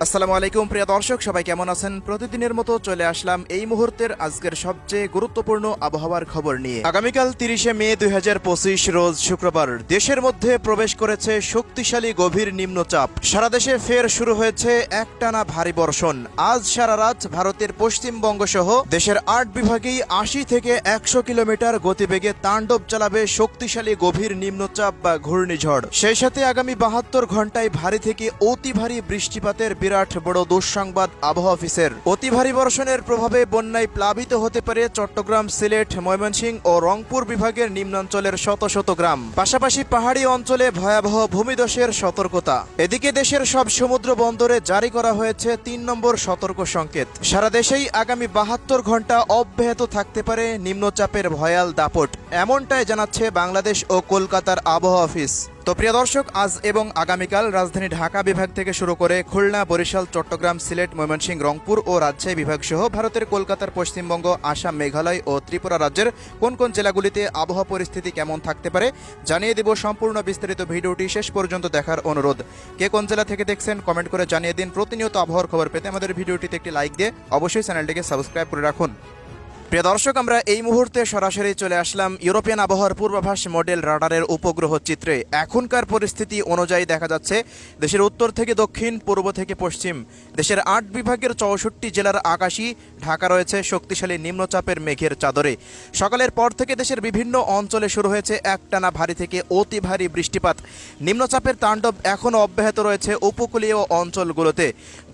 আসসালামু আলাইকুম প্রিয় দর্শক, সবাই কেমন আছেন? প্রতিদিনের মতো চলে আসলাম এই মুহূর্তের আজকের সবচেয়ে গুরুত্বপূর্ণ আবহাওয়ার খবর নিয়ে। আগামীকাল 30শে মে 2025 রোজ শুক্রবার দেশের মধ্যে প্রবেশ করেছে শক্তিশালী গভীর নিম্নচাপ। সারা দেশে ফের শুরু হয়েছে একটানা ভারী বর্ষণ। আজ সারা রাত ভারতের পশ্চিমবঙ্গ সহ দেশের 8 বিভাগেই 80 থেকে 100 কিলোমিটার গতিবেগে তাণ্ডব চালাবে শক্তিশালী গভীর নিম্নচাপ বা ঘূর্ণিঝড়। সেই সাথে আগামী 72 ঘন্টায় ভারী থেকে অতি ভারী বৃষ্টিপাতের বিরাট বড় দুঃসংবাদ আবহাওয়া অফিসের। অতি ভারী বর্ষণের প্রভাবে বন্যায় প্লাবিত হতে পারে চট্টগ্রাম, সিলেট, ময়মনসিংহ ও রংপুর বিভাগের নিম্নাঞ্চলের শত শত গ্রাম। পাশাপাশি পাহাড়ি অঞ্চলে ভয়াবহ ভূমিধসের সতর্কতা। এদিকে দেশের সব সমুদ্র বন্দরে জারি করা হয়েছে 3 নম্বর সতর্ক সংকেত। সারা দেশেই আগামী 72 ঘন্টা অব্যাহত থাকতে পারে নিম্নচাপের ভয়াল দাপট, এমনটাই জানাচ্ছে বাংলাদেশ ও কলকাতার আবহাওয়া অফিস। তো প্রিয় দর্শক, আজ এবং আগামীকাল রাজধানী ঢাকা বিভাগ থেকে শুরু করে খুলনা, বরিশাল, চট্টগ্রাম, সিলেট, ময়মনসিংহ, রংপুর ও রাজশাহী বিভাগ সহ ভারতের কলকাতার পশ্চিমবঙ্গ, আসাম, মেঘালয় ও ত্রিপুরা রাজ্যের কোন কোন জেলাগুলিতে আবহাওয়া পরিস্থিতি কেমন থাকতে পারে জানিয়ে দেব। সম্পূর্ণ বিস্তারিত ভিডিওটি শেষ পর্যন্ত দেখার অনুরোধ। কে কোন জেলা থেকে দেখছেন কমেন্ট করে জানিয়ে দিন। প্রতিনিয়ত আবহাওয়ার খবর পেতে আমাদের ভিডিওটিতে একটি লাইক দিয়ে অবশ্যই চ্যানেলটিকে সাবস্ক্রাইব করে রাখুন। প্রিয় দর্শক, আমরা এই মুহূর্তে সরাসরি চলে আসলাম ইউরোপিয়ান আবহাওয়ার পূর্বাভাস মডেল রাডারের উপগ্রহ চিত্রে। এখনকার পরিস্থিতি অনুযায়ী দেখা যাচ্ছে দেশের উত্তর থেকে দক্ষিণ, পূর্ব থেকে পশ্চিম, দেশের 8 বিভাগের 64 জেলার আকাশই ঢাকা রয়েছে শক্তিশালী নিম্নচাপের মেঘের চাদরে। সকালের পর থেকে দেশের বিভিন্ন অঞ্চলে শুরু হয়েছে একটানা ভারী থেকে অতি ভারী বৃষ্টিপাত। নিম্নচাপের তাণ্ডব এখনও অব্যাহত রয়েছে উপকূলীয় অঞ্চলগুলোতে।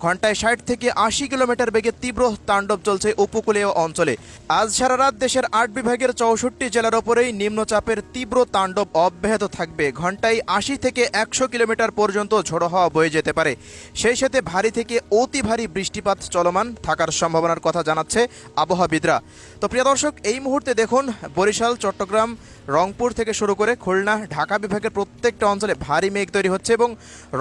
ঘন্টায় 60 থেকে 80 কিলোমিটার বেগে তীব্র তাণ্ডব চলছে উপকূলীয় অঞ্চলে। আজ সারা রাত দেশের 8 বিভাগের 64 জেলার ওপরেই নিম্নচাপের তীব্র তাণ্ডব অব্যাহত থাকবে। ঘন্টায় 80 থেকে 100 কিলোমিটার পর্যন্ত ঝোড়ো হাওয়া বয়ে যেতে পারে। সেই সাথে ভারী থেকে অতি ভারী বৃষ্টিপাত চলমান থাকার সম্ভাবনার কথা জানাচ্ছে আবহাওয়াবিদরা। তো প্রিয় দর্শক, এই মুহূর্তে দেখুন বরিশাল, চট্টগ্রাম, রংপুর থেকে শুরু করে খুলনা, ঢাকা বিভাগের প্রত্যেকটা অঞ্চলে ভারী মেঘ তৈরি হচ্ছে এবং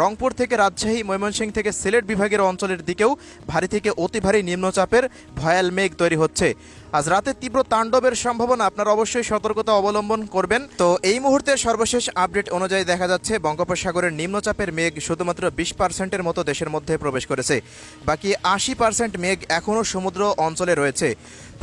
রংপুর থেকে রাজশাহী, ময়মনসিংহ থেকে সিলেট বিভাগের অঞ্চলের দিকেও ভারী থেকে অতি ভারী নিম্নচাপের ভয়াল মেঘ তৈরি হচ্ছে। আজ রাতে তীব্র তাণ্ডবের সম্ভাবনা, আপনারা অবশ্যই সতর্কতা অবলম্বন করবেন। তো এই মুহূর্তে সর্বশেষ আপডেট অনুযায়ী দেখা যাচ্ছে বঙ্গোপসাগরের নিম্নচাপের মেঘ শুধুমাত্র 20% মতো দেশের মধ্যে প্রবেশ করেছে। বাকি 80% মেঘ এখনও সমুদ্র অঞ্চলে রয়েছে।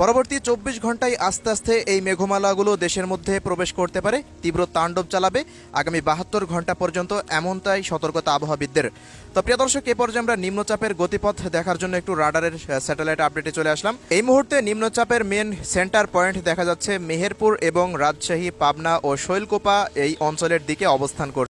পরবর্তী 24 ঘন্টায় আস্তে আস্তে এই মেঘমালাগুলো দেশের মধ্যে প্রবেশ করতে পারে, তীব্র তাণ্ডব চালাবে আগামী 72 ঘন্টা পর্যন্ত, এমনটাই সতর্কতা আবহাওয়াবিদদের। তো প্রিয় দর্শক, এ পর্যায়ে আমরা নিম্নচাপের গতিপথ দেখার জন্য একটু রাডারের স্যাটেলাইট আপডেটে চলে আসলাম। এই মুহূর্তে নিম্নচাপের মেন সেন্টার পয়েন্ট দেখা যাচ্ছে মেহেরপুর এবং রাজশাহী, পাবনা ও শৈলকুপা এই অঞ্চলের দিকে অবস্থান করছে।